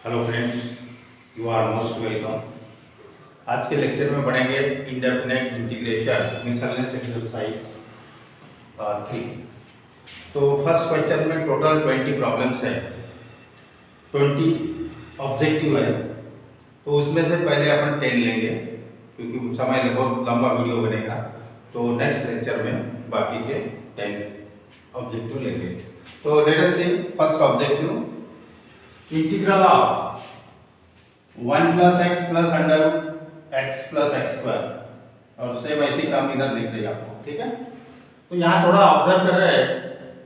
Hello friends, you are most welcome. आज के lecture में पढ़ेंगे इंडेफिनेट इंटीग्रेशन मिसलेनियस एक्सरसाइज 3। तो फर्स्ट क्वेश्चन में टोटल 20 प्रॉब्लम्स है, 20 ऑब्जेक्टिव है। तो उसमें से पहले अपन 10 लेंगे क्योंकि समय बहुत लंबा वीडियो बनेगा। तो नेक्स्ट लेक्चर में बाकी के 10 ऑब्जेक्टिव लेंगे। तो let us see first objective, integral of 1 plus x plus under x plus x square, और सेम ऐसी टर्म इधर लिख देगा आपको, ठीक है। तो यहाँ थोड़ा ऑब्जर्व कर रहे हैं,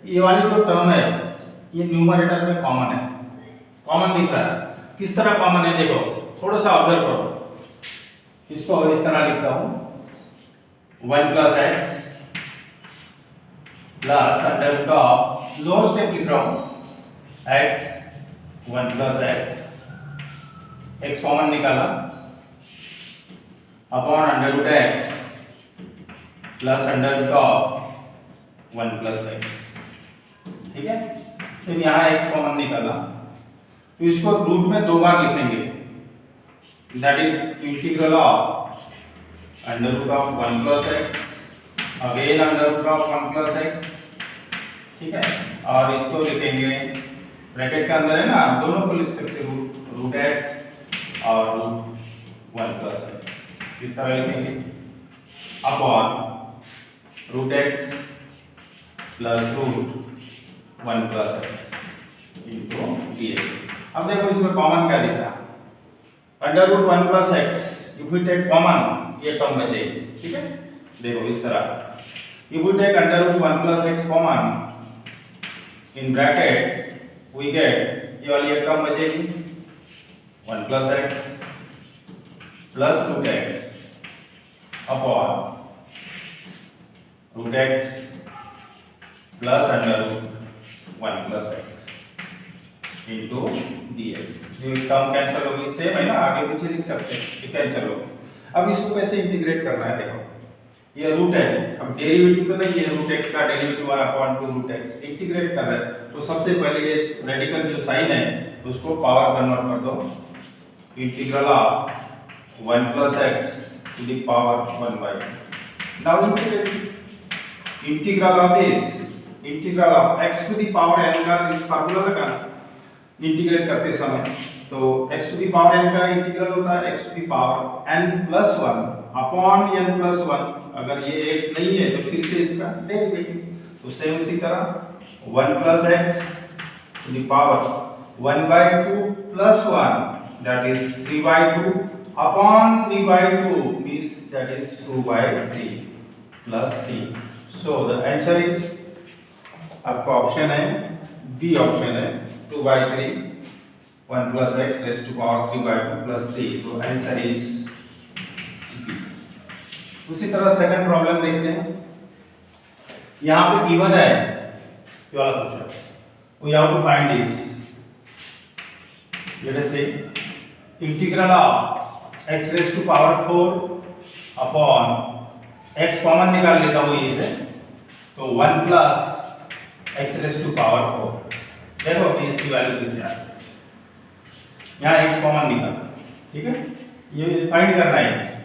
ये वाली जो टर्म है ये न्यूमरेटर में कॉमन है, कॉमन दिख रहा है। किस तरह कॉमन है देखो, थोड़ा सा ऑब्जर्व करो। इसको इस तरह लिखता हूँ 1 plus x plus under root of, lower step लिख रहा हूँ एक्स 1 प्लस एक्स कॉमन निकाला upon under root x plus under root of 1 plus x, ठीक है। फिर यहाँ एक्स कॉमन निकाला तो इसको रूट में 2 बार लिखेंगे, that is integral of under root of 1 plus x again under root of 1 plus x, ठीक है। और इसको लिखेंगे ब्रैकेट के अंदर है ना, दोनों को लिख सकते रूट एक्स और रूट 1 प्लस एक्स, इस तरह लिखेंगे upon root x plus root 1 plus x into d x. अब देखो इसमें कॉमन क्या दिख रहा है, under root 1 plus x, if we take common ये टर्म बचेगी, ठीक है। देखो इस तरह if we take under root 1 plus x common in bracket we get ये वाली एक टर्म बचेगी 1 plus x plus root x upon root x plus under root 1 plus x into d x. ये टर्म कैंसिल होगी, same है ना, आगे पीछे लिख सकते हैं, ये कैंसिल होगी। अब इसको कैसे इंटीग्रेट करना है, देखो ये रूट है, अब डेरिवेटिव तो नहीं है, रूट एक्स का derivative 1 upon 2 root x integrate कर रहे हैं। तो सबसे पहले ये रेडिकल जो साइन है उसको पावर कन्वर्ट कर दो, integral of 1 plus x to the power 1 by. Now integrate integral of this, integral of x to the power n का फार्मूला लगा इंटीग्रेट करते समय। तो x to the power n का इंटीग्रल होता है x to the power n plus 1 upon n plus 1। अगर ये x नहीं है तो फिर से इसका डेरिवेटिव, तो सेम इसी तरह 1 plus x to the power 1 by 2 plus 1, that is 3 by 2 upon 3 by 2 means that is 2 by 3 plus c. So the answer is, आपका ऑप्शन है बी, ऑप्शन है 2 by 3 1 plus x raised to power 3 by 2 plus c। तो answer is B. उसी तरह second problem देखते हैं। यहाँ पे गिवन है ये वाला question, we have to find this, let us say integral of x raised to power 4 upon x common निकाल लेता हूँ ये से, तो 1 plus x raised to power 4। देखो कि इसकी वैल्यू किस है, यहाँ x कॉमन निकाल, ठीक है, ये फाइंड करना है।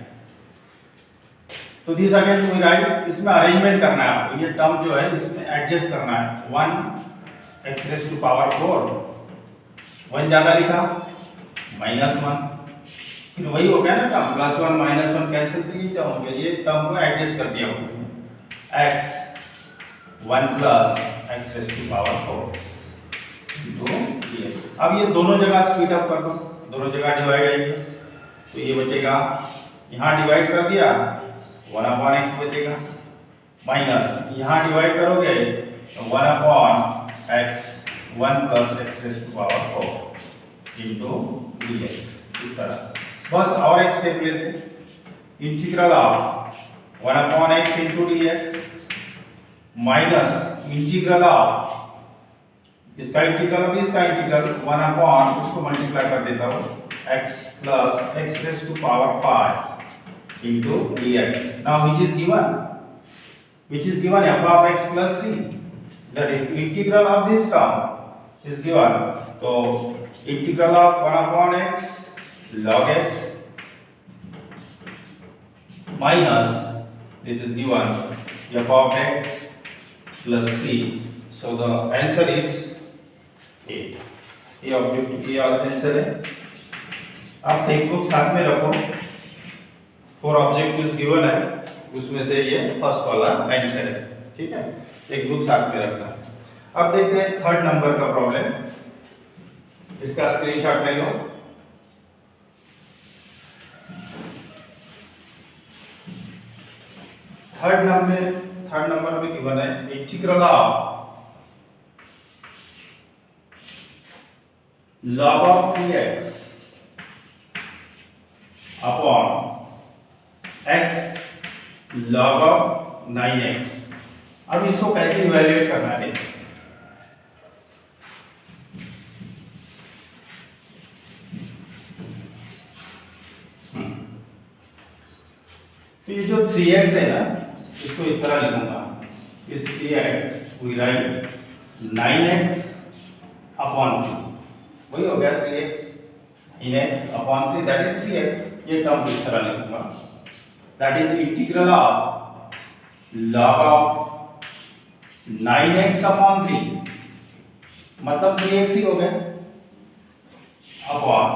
तो दिस अगेन वी राइट, इसमें अरेंजमेंट करना है आपको, ये टर्म जो है इसमें एडजस्ट करना है। 1 एक्स रेज़ टू पावर 4, 1 ज्यादा लिखा -1, फिर वही हो गया ना टर्म, +1 -1 कैंसिल, तो ये टर्म हो गया, ये टर्म को एडजस्ट कर दिया x 1 plus x raise to power 4 तो ये। अब ये दोनों जगह स्प्लिट अप कर दो, दोनों जगह डिवाइड आएगी, तो ये बचेगा, यहाँ डिवाइड कर दिया 1 अपॉन एक्स बचेगा, माइनस यहाँ डिवाइड करोगे तो 1 upon x 1 plus x raise to power 4 into d x. इस तरह बस और एक स्टेप लेते, integral of 1 upon x into d x minus integral of इसका इंटीग्रल, अब इसका इंटीग्रल 1 अपॉन, उसको मल्टीप्लाई कर देता हूँ x plus x raise to power 5 into dx. Now which is given f of x plus c, that is integral of this term is given. तो integral of 1 upon x log x minus this is given f of x plus c. So the answer is A. ये object ये answer है. आप text book साथ में रखो. 4 objectives given है, उसमें से ये फर्स्ट वाला आंसर है. ठीक है, एक बुक साथ में रखना. अब देखते हैं थर्ड नंबर का प्रॉब्लम. इसका स्क्रीनशॉट ले लो. थर्ड नंबर में गिवन है integral of log of 3x upon x log of 9x. अब इसको कैसे इवैल्यूएट करना है? तो ये जो 3x है ना, इसको इस तरह लिखूंगा. इस 3x we write 9x upon 3. वही हो गया 3x in x upon 3 that is 3x. ये टर्म इस तरह लिखूंगा. that is integral of log of 9x upon 3 मतलब 3x ही हो गया upon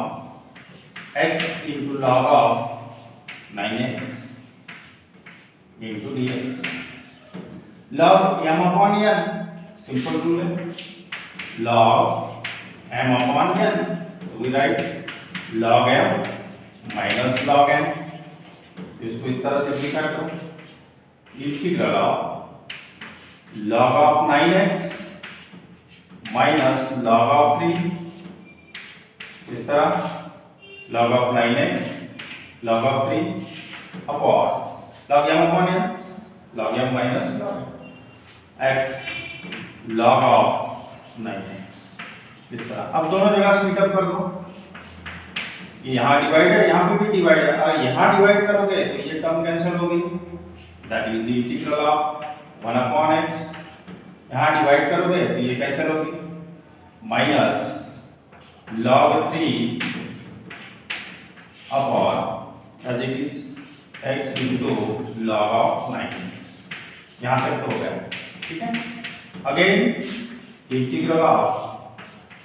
x into log of 9x into dx. log m upon n simple rule है. log m upon n, so we write log m minus log n. इसको इस तरह से लिखा करो. Integral of log of 9x minus log of 3. इस तरह log of 9x log of 3 upon log m upon n log m minus log x log of 9x. इस तरह. अब दोनों जगह स्प्लिट अप कर दो. यहाँ डिवाइड है, यहाँ पे भी डिवाइड है. अगर यहाँ डिवाइड करोगे तो ये टर्म कैंसिल होगी. That is the integral of 1 upon x. यहाँ डिवाइड करोगे तो ये कैंसिल होगी. Minus log 3 upon as it is x into log of 9x. यहाँ तक तो हो गया. ठीक है. Again integral of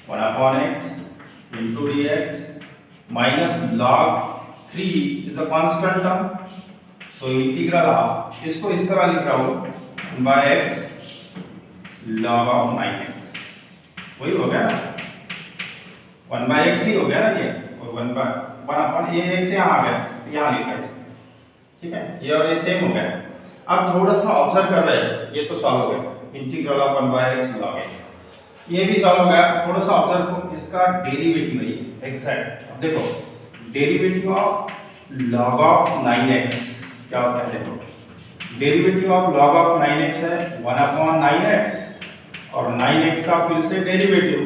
1 upon x into dx minus log 3 is a constant term. So integral of इसको इस तरह लिख रहा हूँ 1 by x log of 9x. वही हो गया ना. 1 by x ही हो गया ना ये. और 1 upon ये x यहाँ आ गया, यहाँ लिखा है. ठीक है, ये और ये सेम हो गया. अब थोड़ा सा ऑब्जर्व कर रहे हैं. ये तो सॉल्व हो गया. Integral of 1 by x log x ये भी सॉल्व हो गया. थोड़ा सा ऑब्जर्व करो. इसका डेरिवेटिव है एक्सैक्ट. अब देखो derivative of log of 9x क्या होता है. देखो derivative of log of 9x है 1 अपॉन 9x और 9x का फिर से derivative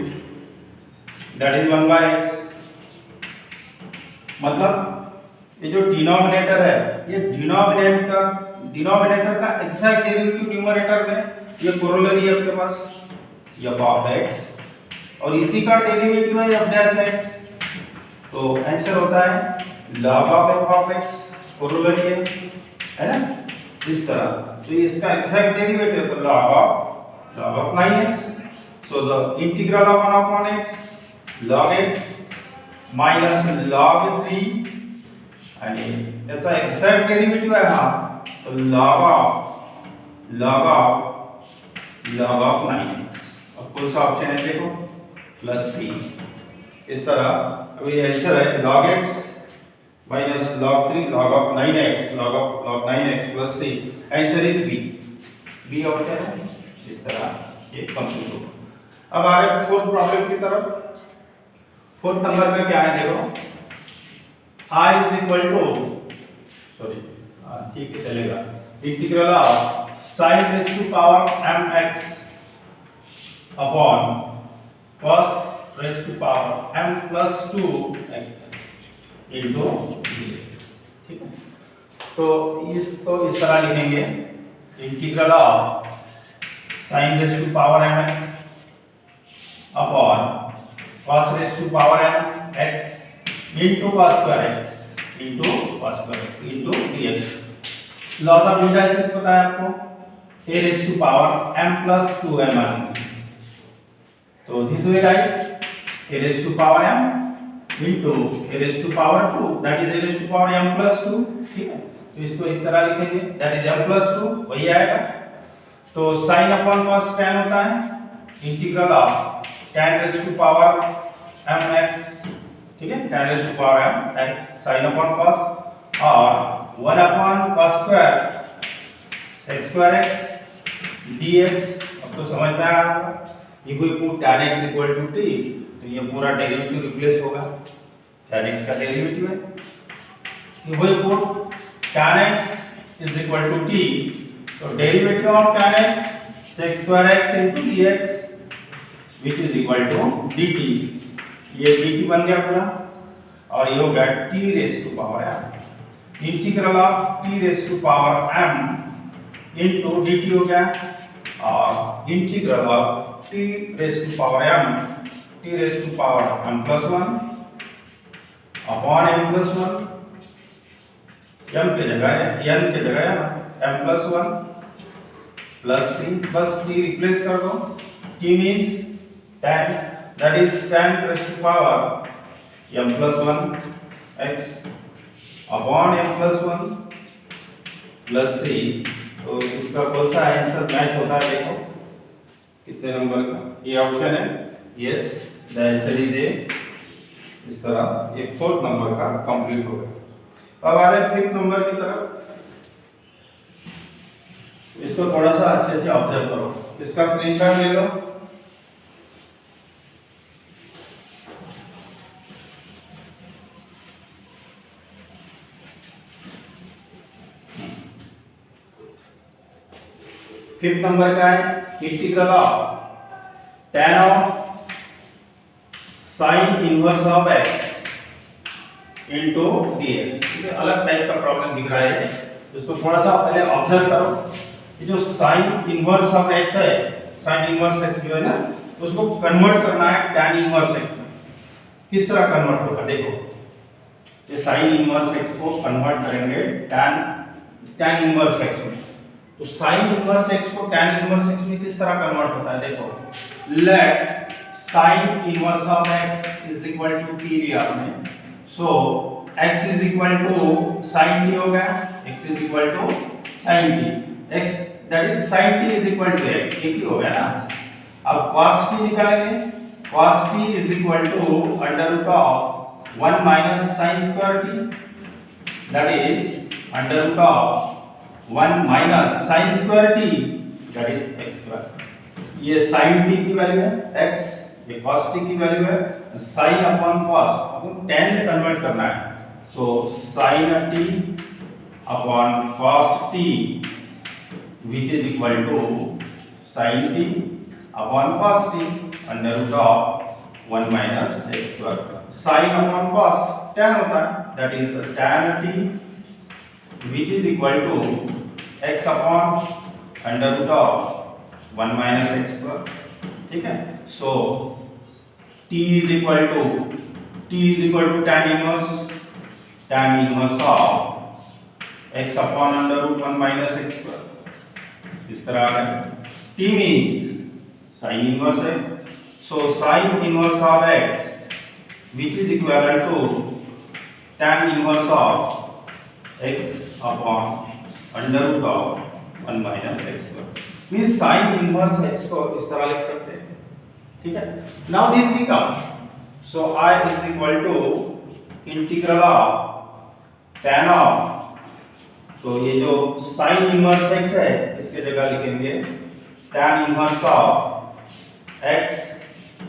that is 1 by x. मतलब ये जो डिनोमिनेटर है, ये डिनोमिनेटर का एक्सैक्ट डेरिवेटिव न्यूमरेटर में. ये कोरोलरी है आपके पास f of x और इसी का डेरिवेटिव है f dash x. तो आंसर होता है log of f of x. Corollary है ना इस तरह. तो ये इसका एक्सैक्ट डेरिवेटिव है तो log of 9x. so the integral of 1 upon x log x minus log 3 आणि याचा एक्सॅक्ट डेरिवेटिव आहे हा. तो log of 9x. अब कौन सा ऑप्शन है देखो प्लस c. इस तरह अभी आंसर है log x minus log 3 log of 9x log 9x plus c. Answer is B option है. इस तरह ये कंप्लीट होगा. अब आ रहे फोर्थ प्रॉब्लम की तरफ. फोर्थ नंबर में क्या है देखो. I is equal to sorry ठीक है चलेगा. Integral of sin raised to power mx upon cos raised to power m plus 2x into dx. ठीक है. तो इस तरह लिखेंगे integral of sin raised to power mx upon cos raise to power m x into cos square x into cos square x into dx। Law of indices पता है आपको, a raise to power m plus 2m। तो this way right, a raise to power m into a raise to power 2 that is a raise to power m plus 2। ठीक है, तो इसको इस तरह लिखेंगे दैट इज m प्लस 2, वही आएगा। तो sin अपॉन cos tan होता है integral of tan raise to power mx। ठीक है, tan raise to power mx sin upon cos और 1 upon cos square sec square x dx। अब तो समझ में आया आपको, ये कोई put tan x equal to t, तो ये पूरा डेरिवेटिव रिप्लेस होगा, tan x का डेरिवेटिव है, ये वही put tan x is equal to t, तो derivative of tan x sec square x into dx which is equal to dt। ये dt बन गया पूरा, और ये हो गया t raise to power m integral of t raise to power m into dt हो गया, और integral of t raise to power m plus 1 upon m plus 1, m के जगह n के जगह m plus 1 plus c plus t replace कर दो, t means tan, that is tan raise to power m plus 1 x upon m plus 1 plus c। तो इसका कौन सा आंसर मैच होता है, देखो कितने नंबर का, ये ऑप्शन है yes, the answer is a. इस तरह ये 4th नंबर का कंप्लीट हो गया। अब आ रहे 5th नंबर की तरफ, इसको थोड़ा सा अच्छे से ऑब्जर्व करो, इसका स्क्रीनशॉट ले लो। फिफ्थ नंबर का है integral of tan of sin inverse of x into dx। ये अलग टाइप का प्रॉब्लम दिख रहा है, इसको थोड़ा सा पहले ऑब्जर्व करो। ये जो sin इनवर्स ऑफ x है, sin इनवर्स x जो है ना, उसको कन्वर्ट करना है tan इनवर्स x में। किस तरह कन्वर्ट होगा, देखो ये sin इनवर्स x को कन्वर्ट करेंगे tan इनवर्स x में। तो sin इनवर्स x को tan इनवर्स x में किस तरह कन्वर्ट होता है, देखो let sin inverse of x is equal to t लिया हमने, so x is equal to sin t हो गया, x is equal to sin t, x that is sin t is equal to x, एक ही हो गया ना। अब cos t निकालेंगे, cos t is equal to under root of 1 minus sin square t, that is under root of 1 minus sin square t, that is x square. ये sin t की value है x, ये cos t की value है sin upon cos, अपन tan में convert करना है, so sin t upon cos t which is equal to sin t upon cos t under root of 1 minus x square. sin upon cos tan होता है, that is tan t which is equal to x upon under root of 1 minus x square. ठीक है, so t is equal to tan inverse of x upon under root 1 minus x square. इस तरह आ रहा है, t means sin inverse है, so sin inverse of x which is equal to tan inverse of x upon under root of 1 minus x square. Means sin inverse x को इस तरह लिख सकते हैं। ठीक है, now this becomes, so I is equal to integral of tan of, तो ये जो sin इनवर्स x है इसके जगह लिखेंगे tan inverse of x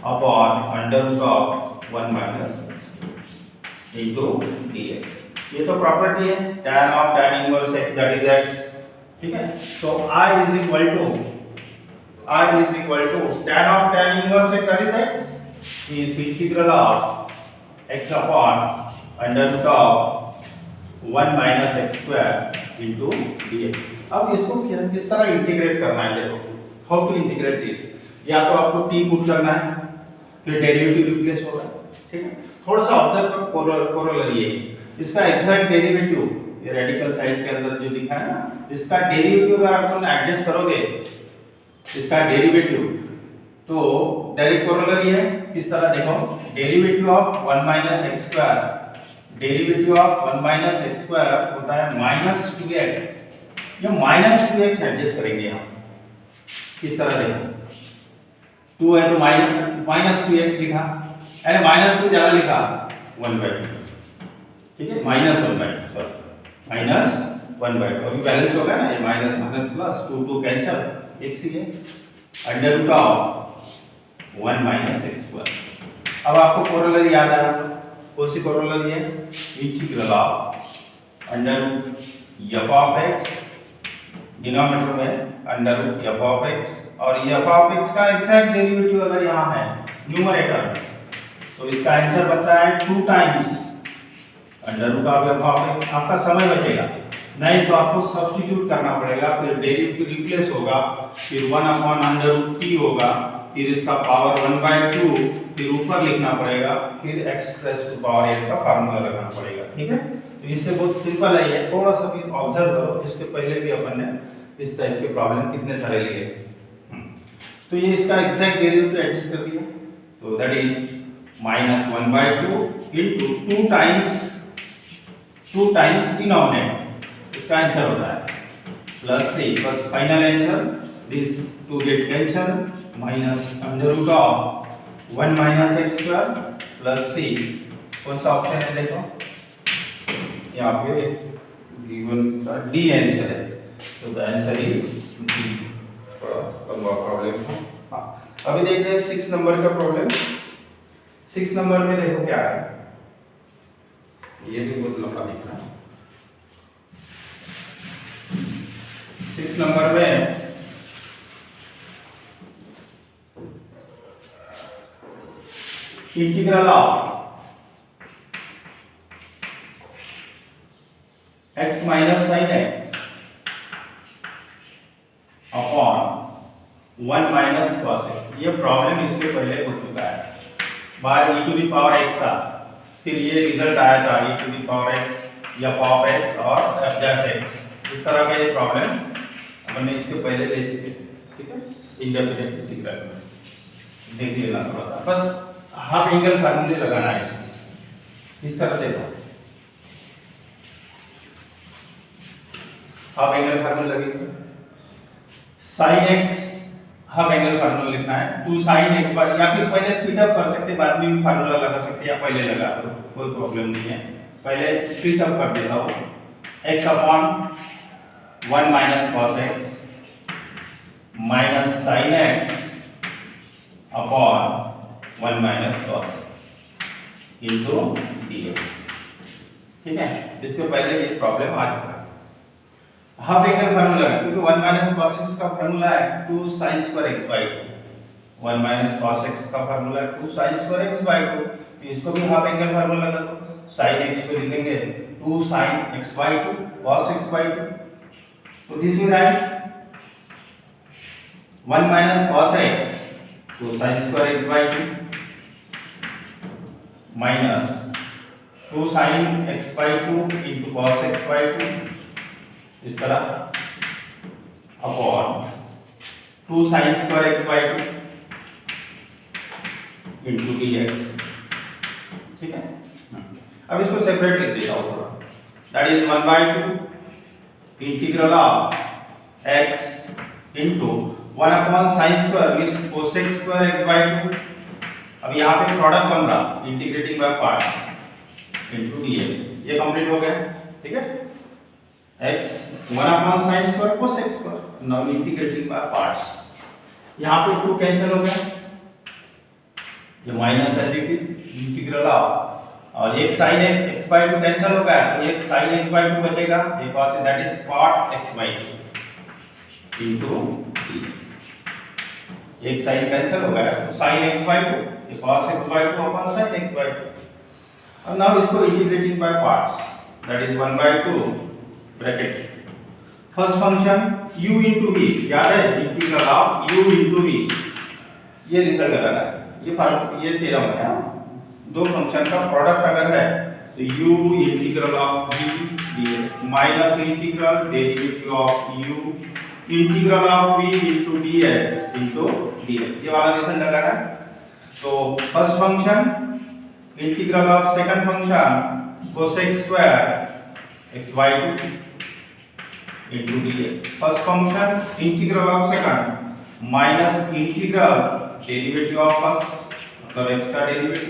upon under root of 1 minus x into dx। ये तो प्रॉपर्टी है tan inverse x that is x। ठीक है, तो I is equal to tan inverse x that is x is integral of x upon under root of 1 minus x square into dx। अब इसको किस तरह इंटीग्रेट करना है, देखो हाउ टू इंटीग्रेट दिस। या तो आपको t पुट करना है, फिर डेरिवेटिव रिप्लेस होगा, ठीक है। थोड़ा सा ऑब्जर्व करो, कोरोलरी है इसका एग्जैक्ट डेरिवेटिव, ये रेडिकल साइड के अंदर जो दिखा है ना, इसका डेरिवेटिव अगर आप एडजस्ट करोगे इसका डेरिवेटिव, तो डायरेक्ट कोरोलरी है किस तरह देखो, derivative of 1 minus x square, derivative of 1 minus x square होता है माइनस 2x, ये माइनस 2x एडजस्ट करेंगे यहाँ किस तरह देखो, 2 है तो माइनस 2x लिखा, अरे माइनस 2 ज्यादा लिखा 1/2, ठीक है, माइनस 1/2, सॉरी माइनस 1/2, अभी बैलेंस होगा ना, ये minus minus plus 2 cancel, x ही है, under root of 1 minus x square. अब आपको कोरोलरी याद आया, कौन सी कोरोलरी है, integral of under root f of x, denominator में under root f of x, और एफ ऑफ एक्स का एग्जैक्ट डेरिवेटिव अगर यहाँ है न्यूमरेटर, तो इसका आंसर बनता है 2 times under root of f of x. आपका समय बचेगा, नहीं तो आपको सब्स्टिट्यूट करना पड़ेगा, फिर डेरिवेटिव रिप्लेस होगा, फिर 1/√t होगा, फिर इसका पावर 1/2, फिर ऊपर लिखना पड़ेगा, फिर x⁻⁸ का फार्मूला लगाना पड़ेगा, ठीक है। तो इससे बहुत सिंपल है ये, थोड़ा सा भी ऑब्जर्व करो, इसके पहले भी अपन ने इस टाइप के प्रॉब्लम कितने सारे लिए। तो ये इसका एग्जैक्ट डेरिवेटिव एडजस्ट कर दिया, तो that is -1/2 into 2 times denominator, इसका आंसर होता है प्लस c, बस final answer this 2 get cancel, minus under root of 1 minus x square plus c, कौन सा ऑप्शन है देखो यहाँ पे गिवन का डी आंसर है, तो द आंसर इज डी। थोड़ा लंबा प्रॉब्लम है, हाँ अभी देख रहे हैं 6 नंबर का प्रॉब्लम। 6 नंबर में देखो क्या है, ये भी बहुत लंबा दिख रहा है। 6 नंबर में integral of x minus sine x upon 1 minus cos x, ये प्रॉब्लम इसके पहले हो चुका है, बार e⁻x था, फिर ये रिजल्ट आया था e⁻x या f(x) और f'(x), इस तरह का ये प्रॉब्लम हमने इसके पहले ले चुके थे, ठीक है। इंडेफिनिट इंटीग्रल में देख लेना थोड़ा सा, बस हाफ एंगल फार्मूले लगाना है इसमें, इस तरह देखो हाफ एंगल फार्मूला लगेगा, sin x half angle formula लिखना है 2 sin x बार, या फिर पहले स्पीड अप कर सकते, बाद में भी फार्मूला लगा सकते, या पहले लगा दो, कोई प्रॉब्लम नहीं है, पहले स्पीड अप कर देता हूं, x upon 1 minus cos x minus sine x upon 1 minus cos x into dx, ठीक है। इसके पहले ये प्रॉब्लम आ चुका है। हाफ एंगल फार्मूला है, क्योंकि 1 माइनस कॉस x का फार्मूला है 2 sin square x by 2, 1 minus cos x का फार्मूला है 2 sin स्क्वायर x बाई 2, तो इसको भी हाफ एंगल फार्मूला लगा दो, sin x को लिखेंगे 2 sin x by 2 cos x by 2, तो this will write 1 minus cos x, तो sin square x by 2 minus 2 sin x by 2 into cos x by 2, इस तरह upon 2 sin square x by 2 into dx, ठीक है। अब इसको separate लिख देता हूँ थोड़ा, that is 1/2 integral of x into 1 upon sin square means cosec square x by 2, अब यहाँ पे प्रोडक्ट बन रहा integrating by parts into dx, ये कंप्लीट हो गया, ठीक है। x 1 upon sin square cosec square, now integrating by parts, यहाँ पे 2 कैंसिल हो गया, ये minus as it is integral of, और एक sin x बाई 2 कैंसिल हो गया, तो एक sin x बाई 2 बचेगा, ये cos that is cot x by 2 into d, एक sin कैंसिल हो गया, तो sin x बाई 2, ये cos x by 2 upon sin x by 2। अब नाउ इसको integrating by parts, that is 1/2 bracket first function u into v, याद है integral of u into v, ये रिजल्ट लगाना है, ये थ्योरम है हाँ? दो फंक्शन का प्रोडक्ट अगर है तो u integral of v dx minus integral derivative of u integral of v into dx into dx, ये वाला रिलेशन लगाना है। तो first function integral of second function cosec square xy2 into dx, first function integral of second minus integral derivative of first मतलब x का derivative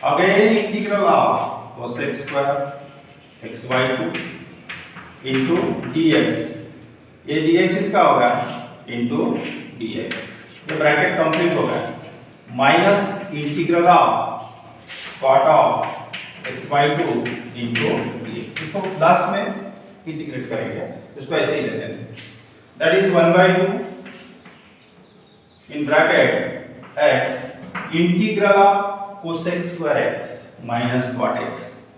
again integral of cosec square xy2 into dx, ये dx इसका होगा into dx, ये bracket complete होगा minus integral of cot of xy2 into dx, इसको last में integrate करेंगे, इसको ऐसे ही ले लेंगे, that is 1/2 in bracket x integral of cosec square x minus cot x,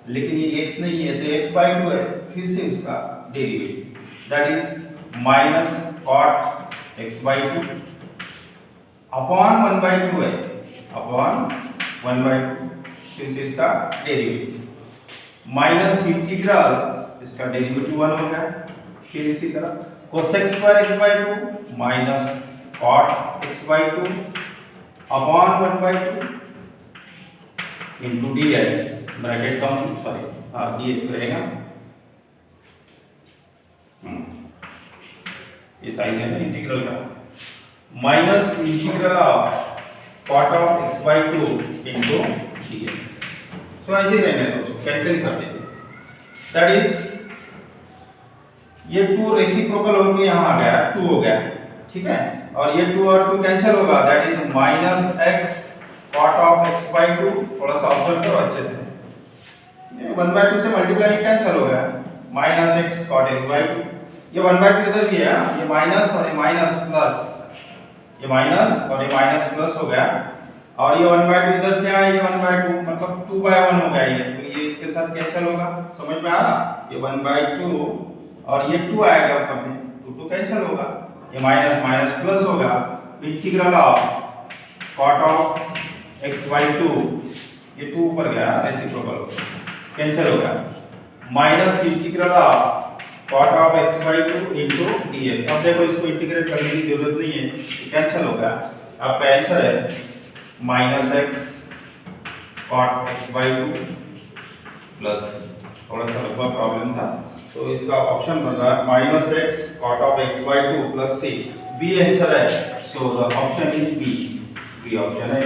लेकिन ये x नहीं है तो x/2 है, फिर से उसका derivative that is minus cot x/2 upon 1/2 है, अपॉन 1/2, फिर से इसका डेरिवेटिव माइनस इंटीग्रल इसका डेरिवेटिव 1 हो गया, फिर इसी तरह cosec square x/2 minus cot x/2 upon 1/2 into dx, bracket comma sorry हाँ dx रहेगा, ये साइन है ना इंटीग्रल का, minus integral of cot of xy2 into dx, so ऐसे ही रहने दो, कैंसिल कर देंगे, दैट इज ये 2 रेसिप्रोकल होके यहाँ आ गया 2 हो गया, ठीक है, और ये 2 और 2 कैंसिल होगा, that is minus x cot of x/2, थोड़ा सा ऑब्जर्व करो अच्छे से, ये 1/2 से मल्टीप्लाई कैंसिल हो गया, माइनस x cot x/2, ये 1/2 इधर भी है, ये माइनस और ये माइनस प्लस, ये माइनस और ये माइनस प्लस हो गया, और ये 1/2 इधर से आया, ये 1/2 मतलब 2/1 हो गया ये, तो ये इसके साथ कैंसिल होगा, समझ में आ रहा, ये 1/2 और ये 2 आएगा ऊपर में, 2 कैंसिल होगा, ये माइनस माइनस प्लस होगा, integral of cot of xy2, ये 2 ऊपर गया रेसिप्रोकल कैंसिल होगा, minus integral of cot of xy2 into dx, अब देखो इसको इंटीग्रेट करने की जरूरत नहीं है, कैंसिल होगा, आपका आंसर है minus x cot xy2 plus, थोड़ा सा लंबा प्रॉब्लम था तो इसका ऑप्शन बन रहा है minus x cot of xy2 plus c, B answer है, so the option is B option है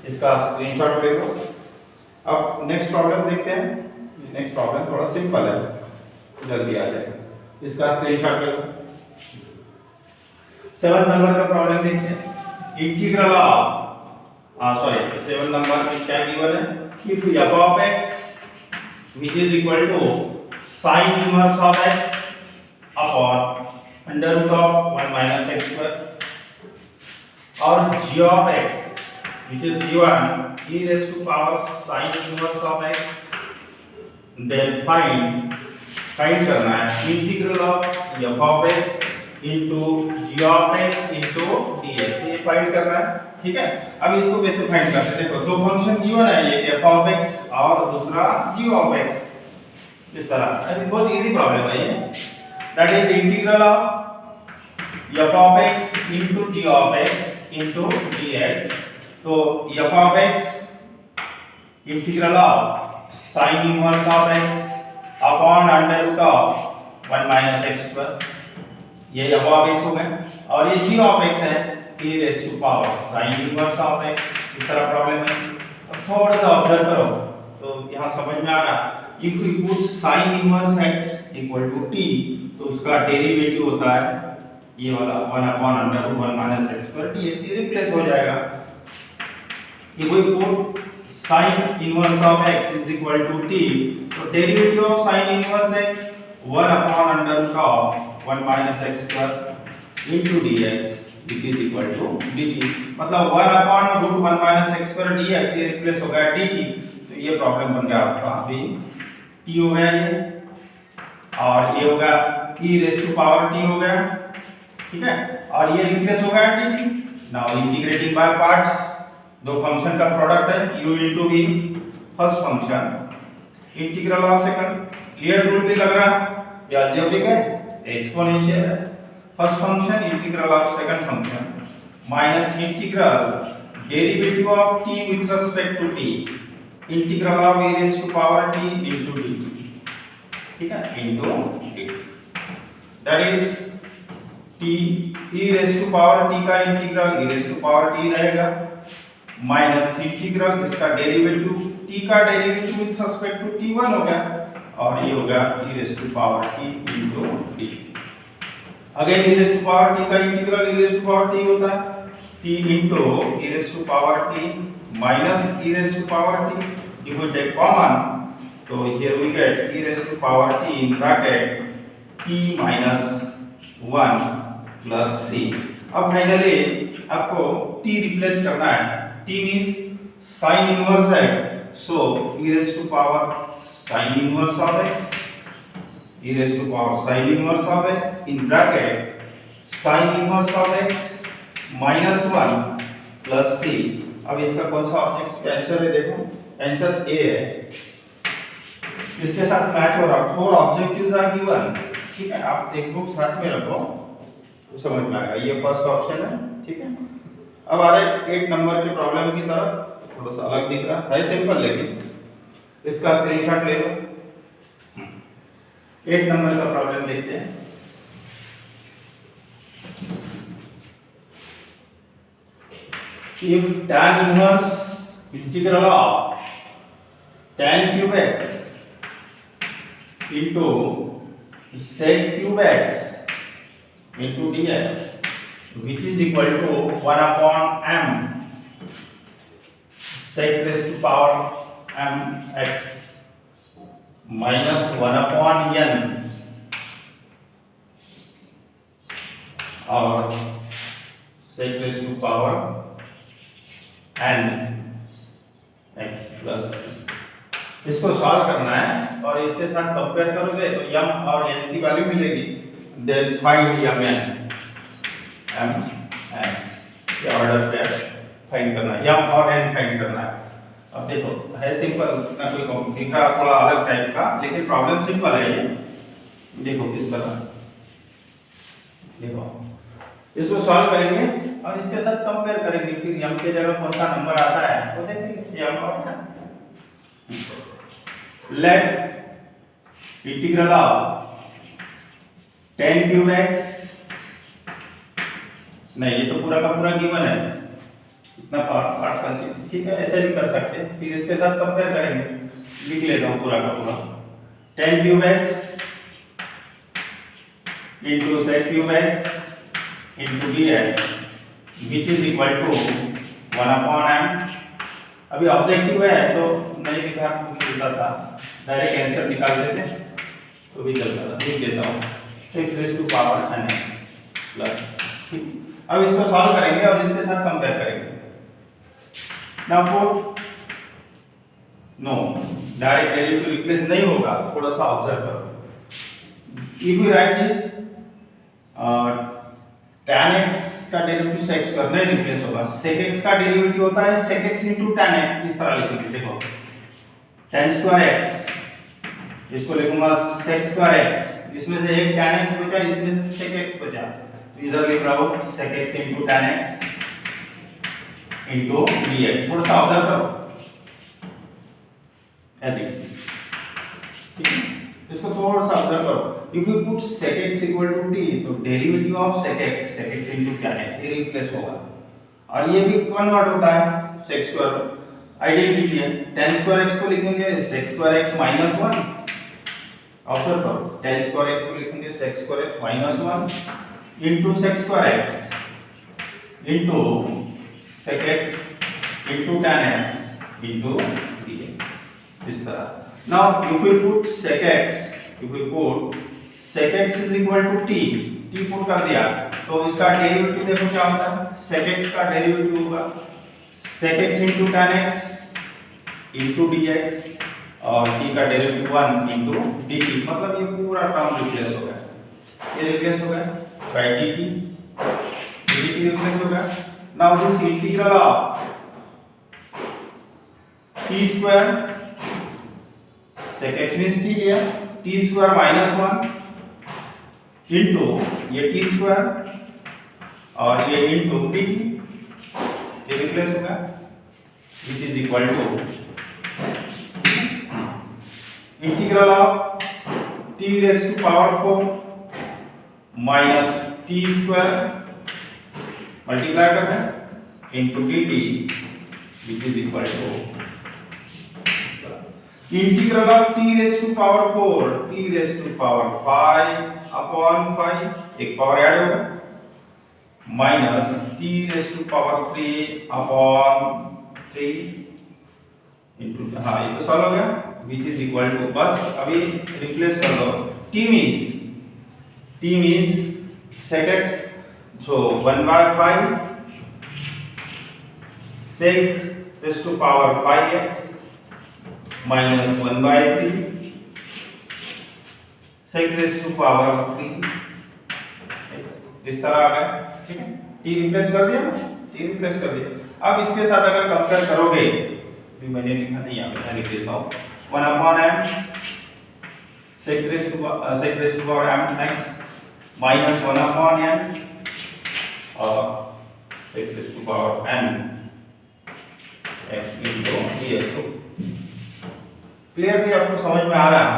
इसका स्क्रीनशॉट ले लो। अब नेक्स्ट प्रॉब्लम देखते हैं, नेक्स्ट प्रॉब्लम थोड़ा सिंपल है, जल्दी आ जाएगा, इसका स्क्रीनशॉट ले लो। 7 नंबर का प्रॉब्लम देखते हैं, इंटीग्रल ऑफ 7 नंबर में क्या गिवन है, if f of x which is equal to sin inverse of x upon under root of 1 minus x square, और g of x which is given e raised to power sin inverse of x, then find करना है integral of f of x into g of x into dx, ये find करना है, ठीक है। अब इसको कैसे फाइंड करते हैं, देखो दो फंक्शन गिवन है, ये f of x और दूसरा g of x, इस तरह, अभी बहुत इजी प्रॉब्लम है ये, that is integral of f of x into g of x into dx, तो f of x integral of sin inverse of x upon under root of 1 minus x square, ये f of x हो गया, और ये g of x है e raise to power sin inverse of x, इस तरह problem है। अब थोड़ा सा ऑब्जर्व करो तो यहाँ समझ में आ रहा, if we put sin inverse x equal to t, तो उसका डेरिवेटिव होता है ये वाला 1 upon under root 1 minus x square dx, ये रिप्लेस हो जाएगा। ये कोई put sin inverse of x is equal to t, तो derivative of sin inverse x 1 upon under root of 1 minus x square into dx which is equal to dt, मतलब 1 upon root 1 minus x square dx, ये replace हो गया dt, तो ये problem बन गया आपका अभी t हो गया ये, और ये होगा e raise to power t हो गया, ठीक है, और ये रिप्लेस हो गया dt। Now integrating by parts, दो फंक्शन का प्रोडक्ट है u into v, first function integral of second, clear rule भी लग रहा ये अलजेब्रिक है, एक्सपोनेंशियल है, first function integral of second function minus integral derivative of t with respect to t, integral of e raise to power t into dt, ठीक है, into dt, that is t e raise to power t का integral e raise to power t रहेगा minus integral इसका derivative t का derivative with respect to t 1 होगा और ये होगा e raise to power t into d। Again e raise to power t का integral e raise to power t होता है t into e raise to power t minus e raise to power t, if we take common तो here we get e raise to power t in bracket t minus 1 plus c। अब finally आपको t replace करना है, t means sin inverse है, so e raised to power sin inverse of x, e raised to power sin inverse of x in bracket sin inverse of x minus 1 plus c। अब इसका कौन सा object answer है, देखो answer A है, इसके साथ मैच हो रहा, फोर ऑब्जेक्टिव्स आर गिवन, ठीक है, आप एक बुक साथ में रखो तो समझ में आएगा, ये फर्स्ट ऑप्शन है, ठीक है। अब आ रहे 8 नंबर के प्रॉब्लम की तरफ, थोड़ा सा अलग दिख रहा है सिंपल, लेकिन इसका स्क्रीनशॉट ले लो। 8 नंबर का प्रॉब्लम देखते हैं। If tan inverse integral of tan cube x into sec cube x into dx which is equal to 1 upon m sec raised to power m x minus 1 upon n और sec raised to power n x plus, इसको solve करना है और इसके साथ compare करोगे तो m और n की वैल्यू मिलेगी, देन फाइंड m n ये ऑर्डर पे फाइंड करना है, m और n फाइंड करना है। अब देखो है सिंपल, ना कोई दिख रहा थोड़ा अलग टाइप का, लेकिन प्रॉब्लम सिंपल है ये, देखो किस तरह, देखो इसको सॉल्व करेंगे और इसके साथ कंपेयर करेंगे, फिर m के जगह कौन सा नंबर आता है तो देखेंगे m और n। Let integral of tan cube x, नहीं ये तो पूरा का पूरा गिवन है, इतना पार्ट कंसीडर, ठीक है, ऐसे भी कर सकते हैं, फिर इसके साथ कंपेयर करेंगे, लिख लेता हूँ पूरा का पूरा, tan cube x into sec cube x into dx which is equal to 1 upon m। अभी ऑब्जेक्टिव है तो नहीं लिखा चलता था, डायरेक्ट आंसर निकाल देते तो भी चलता था, लिख देता हूँ 6 raised to power n x plus, ठीक। अब इसको सॉल्व करेंगे और इसके साथ कंपेयर करेंगे। Now put, no direct derivative replace नहीं होगा, थोड़ा सा ऑब्जर्व करो। If you write this tan x का डेरिवेटिव sec स्क्वायर नहीं रिप्लेस होगा, sec x का डेरिवेटिव होता है sec x into tan x, इस तरह लिखेंगे, देखो tan स्क्वायर x, इसको लिखूंगा sec स्क्वायर x, इसमें से एक tan x बचा, इसमें से sec x बचा, तो इधर लिख रहा हूं sec x into tan x into dx, थोड़ा सा ऑब्जर्व करो, ऐसे ठीक है, इसको थोड़ा सा ऑब्जर्व करो। If you put sec x equal to t तो derivative of sec x into tan x ये रिप्लेस होगा, और ये भी कन्वर्ट होता है sec स्क्वायर, आइडेंटिटी है, tan स्क्वायर x को लिखेंगे sec square x minus 1, observe करो, tan स्क्वायर x को लिखेंगे sec square x minus 1 into sec square x into sec x into tan x into dx, इस तरह। Now if we put sec x, if we put sec x is equal to t, t put कर दिया तो इसका derivative देखो क्या होता है, sec x का डेरिवेटिव होगा sec x into tan x into dx और t का डेरिवेटिव 1 into dt, मतलब ये पूरा टर्म रिप्लेस हो गया, ये रिप्लेस हो गया by dt, dt रिप्लेस हो गया। Now this integral of t square sec x means t लिया, टी स्क्वायर माइनस 1 इंटू ये टी स्क्वायर और ये इंटू डी टी, ये रिप्लेस होगा, which is equal to integral of t raise to power 4 minus t square multiply कर रहे हैं into d t, which is equal to integral of t raise to power 4 t raise to power 5 upon 5, एक power add होगा, minus t raise to power 3 upon 3 into, हाँ ये तो solve हो गया, विच इज इक्वल टू, बस अभी replace कर दो, T means sec x, so 1/5 sec raised to power 5x minus 1/3 sec raised to power 3 इस तरह आ गया, ठीक है, t रिप्लेस कर दिया, t रिप्लेस कर दिया। अब इसके साथ अगर कंपेयर करोगे, भी मैंने लिखा नहीं, यहाँ पे लिख देता हूँ, 1/m sec raised to power m x minus 1/n और sec raised to power n x into dx। तो क्लियरली आपको समझ में आ रहा है,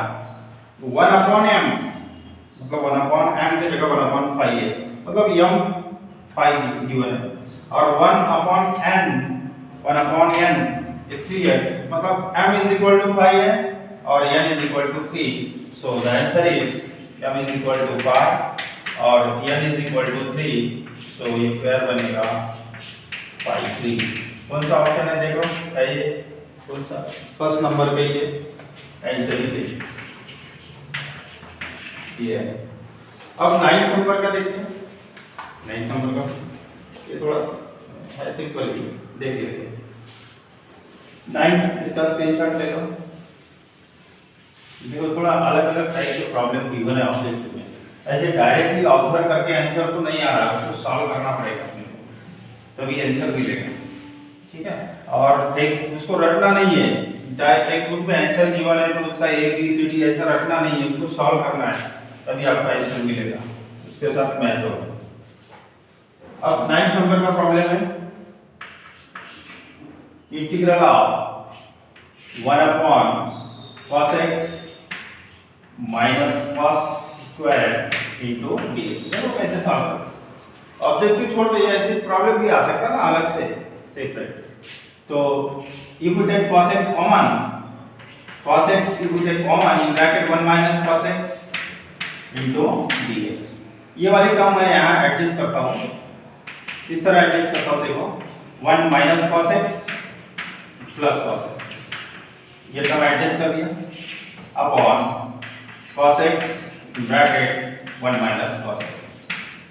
1/m मतलब 1/m की जगह 1/5 है, मतलब m 5 गिवन है, और 1/n ये 3 है, मतलब m is equal to 5 है और n is equal to 3, so the answer is m is equal to 5 और n is equal to 3, so ये पेयर बनेगा 5 3। कौन सा ऑप्शन है देखो, ये कौन सा, फर्स्ट नंबर पे ये आंसर ही देखिए, ये है। अब 9th नंबर का देखते हैं, 9th नंबर का ये थोड़ा है सिंपल ही, देख लेते हैं। 9 इसका स्क्रीनशॉट ले लो, देखो थोड़ा अलग अलग टाइप के प्रॉब्लम गिवन है ऑब्जेक्ट में, ऐसे डायरेक्टली ऑब्जर्व करके आंसर तो नहीं आ रहा, उसको सॉल्व करना पड़ेगा अपने को, तभी आंसर मिलेगा, ठीक है। और एक उसको रटना नहीं है, टेक्स्ट बुक में आंसर गिवन है तो उसका ए बी सी डी ऐसा रटना नहीं है, उसको सॉल्व करना है, तभी आपका आंसर मिलेगा, उसके साथ मैच होगा। अब 9th नंबर का प्रॉब्लम है, integral of 1/cos x minus cos square into dx, देखो कैसे सॉल्व करें। ऑब्जेक्टिव छोड़ दो, ये ऐसी प्रॉब्लम भी आ सकता है ना अलग से सेपरेट। तो if we take cos x common, cos x if we take common in bracket 1 minus cos x into dx, ये वाली टर्म मैं यहाँ एडजस्ट करता हूँ, इस तरह एडजस्ट करता हूँ, देखो 1 minus cos x plus cos x, ये टर्म एडजस्ट कर दिया upon cos x bracket 1 minus cos x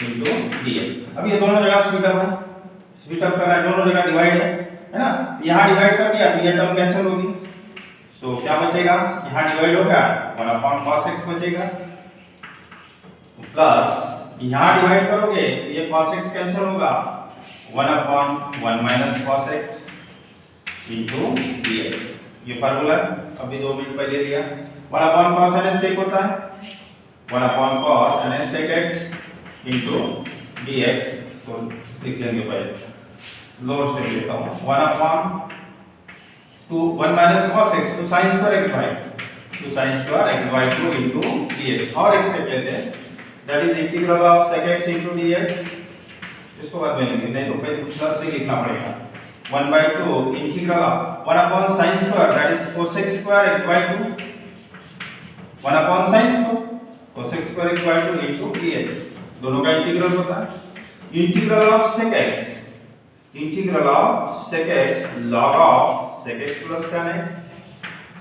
into dx। अब ये दोनों जगह स्प्लिट अप है, स्प्लिट अप करना है, दोनों जगह डिवाइड है ना, यहाँ डिवाइड कर दिया तो ये टर्म कैंसिल होगी, सो क्या बचेगा, यहाँ डिवाइड होगा 1/cos x बचेगा, प्लस यहाँ डिवाइड करोगे ये cos x कैंसिल होगा, 1/1 minus cos x into dx, ये फार्मूला अभी 2 मिनट पहले दिया। 1/cos n sec होता है, 1/cos n sec x into dx, तो लिख लेंगे पहले, लोअर स्टेप लेता हूँ, 1 माइनस cos x तो sin square x by 2 into dx, और एक स्टेप लेते हैं, that is integral of sec x into dx, इसको बाद में लिखेंगे, नहीं तो पहले प्लस से लिखना पड़ेगा, 1/2 integral of 1/sin square that is cosec square x by 2, 1/sin square cosec square x by 2 into dx, दोनों का इंटीग्रल होता है, integral of sec x log of sec x plus tan x,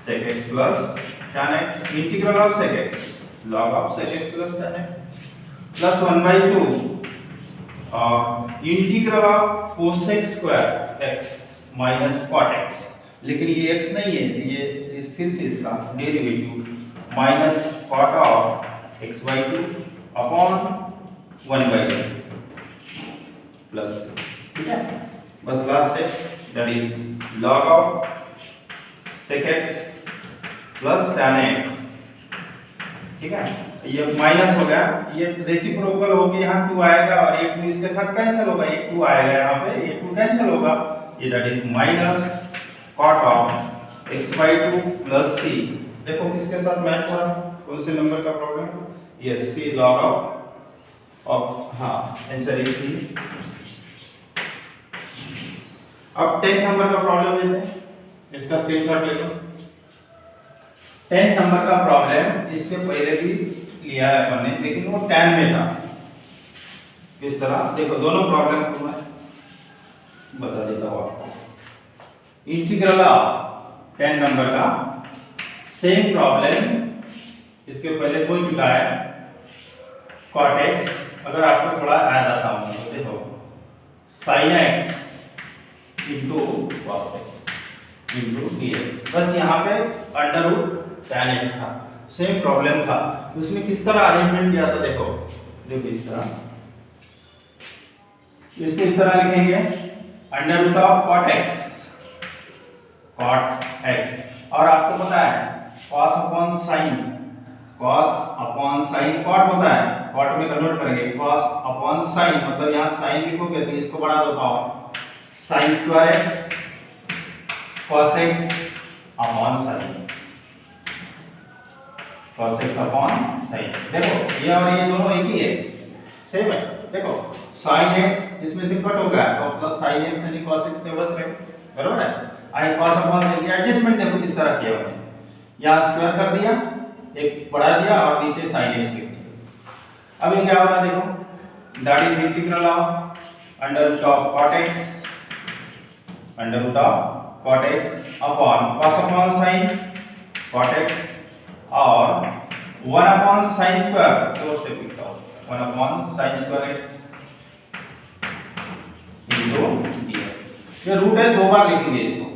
sec x plus tan x, integral of sec x log of sec x plus tan x plus 1/2 integral of cosec square x minus cot x, लेकिन ये x नहीं है, ये इस फिर से इसका derivative minus cot of x/2 upon 1/2 plus, ठीक है, बस last step that is log of sec x plus tan x, ठीक है। ये माइनस हो गया, ये रेसिप्रोकल होके यहाँ 2 आएगा और ये 2 इसके साथ कैंसिल होगा, ये 2 आएगा यहाँ पे, ये 2 कैंसिल होगा, ये that is minus cot of x by 2 plus c। देखो किसके साथ मैच हो रहा है, कौन से नंबर का प्रॉब्लम है, ये c log ऑफ हाँ आंसर इज c। अब 10 नंबर का प्रॉब्लम लेते हैं, इसका स्क्रीनशॉट ले लो। 10 नंबर का प्रॉब्लम इसके पहले भी लिया है अपन ने, लेकिन वो 10 में था। किस तरह देखो, दोनों प्रॉब्लम को मैं बता देता हूँ आपको। इंटीग्रल ऑफ 10 नंबर का सेम प्रॉब्लम इसके पहले हो चुका है, cot x। अगर आपको थोड़ा याद आता हूँ तो देखो sin x into cos x into dx, बस यहाँ पे अंडर रूट tan x था, सेम प्रॉब्लम था। उसमें किस तरह अरेंजमेंट किया था देखो, इस तरह, इसको इस तरह लिखेंगे under root of cot x, और आपको पता है cos upon sin, cos upon sin cot होता है, cot में कन्वर्ट करेंगे cos अपॉन sin, मतलब यहाँ sin लिखोगे तो इसको बढ़ा दो power sin square x cos x upon sin, cos x upon sin। देखो ये और ये दोनों एक ही है, सेम है। देखो sin x इसमें से कट हो गया तो प्लस sin x यानी cos x के बस रहे, बराबर है। आई cos अपॉन sin की एडजस्टमेंट देखो किस तरह किया हमने, यहाँ स्क्वायर कर दिया, एक बढ़ा दिया और नीचे sin x लिख दिया। अब ये क्या हो रहा है देखो, that is integral of under root of cot x, under root of cot x upon cos upon sin cot x और 1 अपॉन sin स्क्वायर, दो स्टेप लिखता हूँ, 1 upon sin square x into dx। ये रूट है, दो बार लिखेंगे इसको,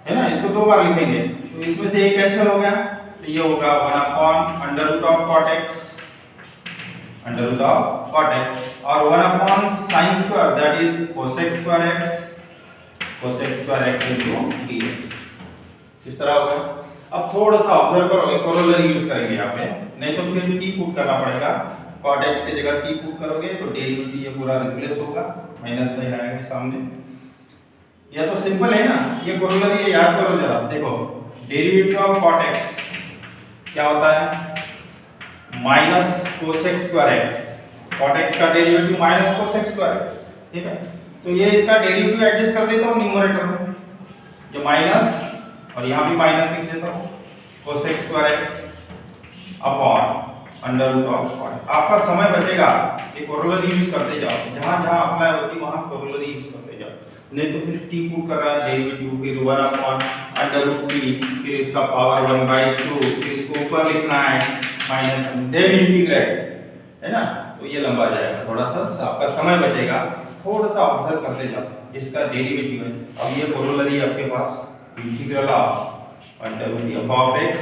है ना, इसको दो बार लिखेंगे तो इसमें से एक कैंसिल हो गया, तो ये होगा 1 upon under root of cot x, under root of cot x और 1 upon sin square that is cosec square x, cosec square x into dx। इस तरह होगा। अब थोड़ा सा ऑब्जर्व करो, एक कोरोलरी यूज करेंगे यहाँ पे, नहीं तो फिर t पुट करना पड़ेगा, cot x की जगह t पुट करोगे तो डेरिवेटिव ये पूरा रिप्लेस होगा, माइनस साइन आएगा सामने। या तो सिंपल है ना, ये कोरोलरी ये याद करो जरा, देखो डेरिवेटिव ऑफ cot x क्या होता है, minus cosec square x, cot x का derivative minus cosec square x, ठीक है। तो ये इसका डेरिवेटिव एडजस्ट कर देता हूँ न्यूमरेटर में, ये माइनस और यहाँ भी माइनस लिख देता हूँ, cosec square x upon under root of cot। आपका समय बचेगा, ये कोरोलरी यूज करते जाओ, जहाँ जहाँ अप्लाई होती वहाँ कोरोलरी यूज करते जाओ, नहीं तो फिर t पुट कर रहा है डेरिवेटिव, फिर 1 अपॉन अंडर रूट t, फिर इसका पावर 1/2, फिर इसको ऊपर लिखना है माइनस, देन इंटीग्रेट, है ना, तो ये लंबा जाएगा, थोड़ा सा आपका समय बचेगा, थोड़ा सा ऑब्जर्व करते जाओ जिसका डेरिवेटिव है। अब ये कोरोलरी आपके पास integral of under root of x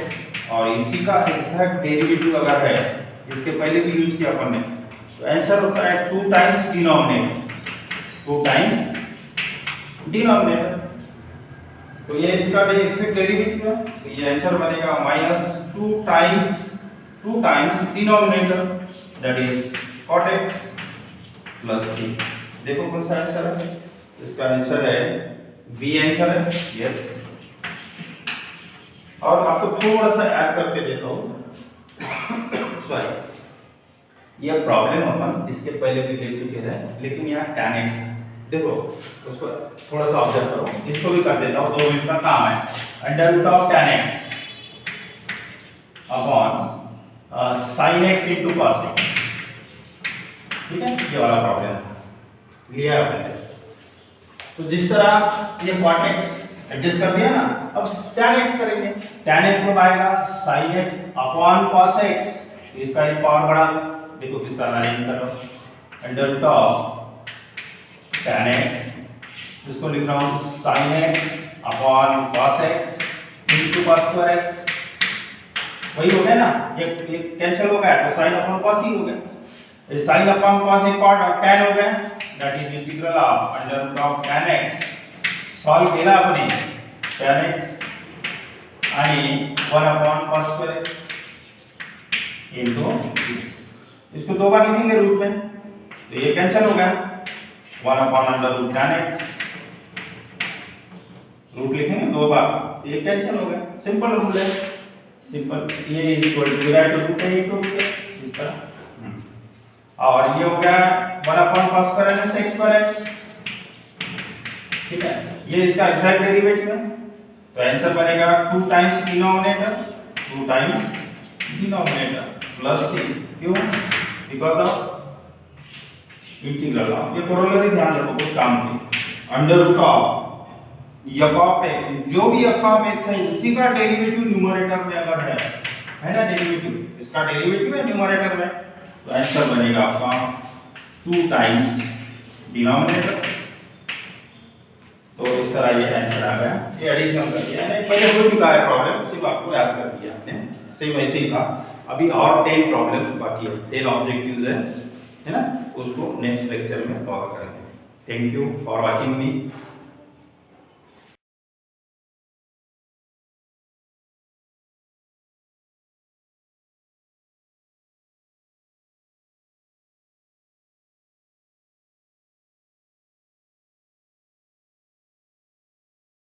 और इसी का एग्जैक्ट डेरिवेटिव अगर है, इसके पहले भी यूज किया अपन ने, तो आंसर होता है 2 टाइम्स डिनोमिनेटर, 2 टाइम्स डिनोमिनेटर, तो ये इसका एग्जैक्ट डेरिवेटिव है, तो ये आंसर बनेगा minus 2 times denominator that is cot x plus c। देखो कौन सा आंसर है, इसका आंसर है बी आंसर है, यस। और आपको थोड़ा सा ऐड करके देता हूँ, सॉरी ये प्रॉब्लम अपन इसके पहले भी ले चुके हैं, लेकिन यहाँ tan x है, देखो उसको थोड़ा सा ऑब्जर्व करो, इसको भी कर देता हूँ, 2 मिनट का काम है। Under root of tan x upon sin x into cos x, ठीक है, ये वाला प्रॉब्लम लिया आपने। तो जिस तरह ये cot x एडजस्ट कर दिया ना, अब tan x करेंगे, tan x को आएगा sin x upon cos x, तो इसका ये पावर बढ़ा, देखो किस तरह अरेंज करो, under root of tan x, इसको लिख रहा हूँ sin x upon cos x into cos square x, वही हो गया ना, ये कैंसिल हो गया तो sin अपॉन cos ही हो गया, ये sin अपॉन cos एक cot और tan हो गया, that is integral of under root of tan x। Solve किया आपने, tan x आणि 1/cos² इंटू इसको दो बार लिखेंगे रूट में तो ये कैंसिल हो गया 1/√tan x रूट लिखेंगे दो बार तो ये कैंसिल हो गया सिंपल रूल है सिंपल ये इक्वल टू रूट है इस तरह और ये हो गया 1/cos² x ठीक है ये इसका एग्जैक्ट डेरिवेटिव है तो आंसर बनेगा 2 टाइम्स डिनोमिनेटर प्लस c क्यों बिकॉज ऑफ इंटीग्रल ऑफ ये कोरोलरी ध्यान रखो कोई काम की under root of f of x जो भी f ऑफ x है इसी का डेरिवेटिव न्यूमरेटर में अगर है ना डेरिवेटिव इसका डेरिवेटिव है न्यूमरेटर में तो आंसर बनेगा आपका 2 टाइम्स डिनोमिनेटर तो इस तरह ये आंसर आ गया ये एडिशनल कर दिया है पहले हो चुका है प्रॉब्लम सिर्फ आपको याद कर दिया आपने सेम वैसे ही था अभी और 10 प्रॉब्लम बाकी है 10 ऑब्जेक्टिव्स है ना उसको नेक्स्ट लेक्चर में कवर करेंगे thank you for watching me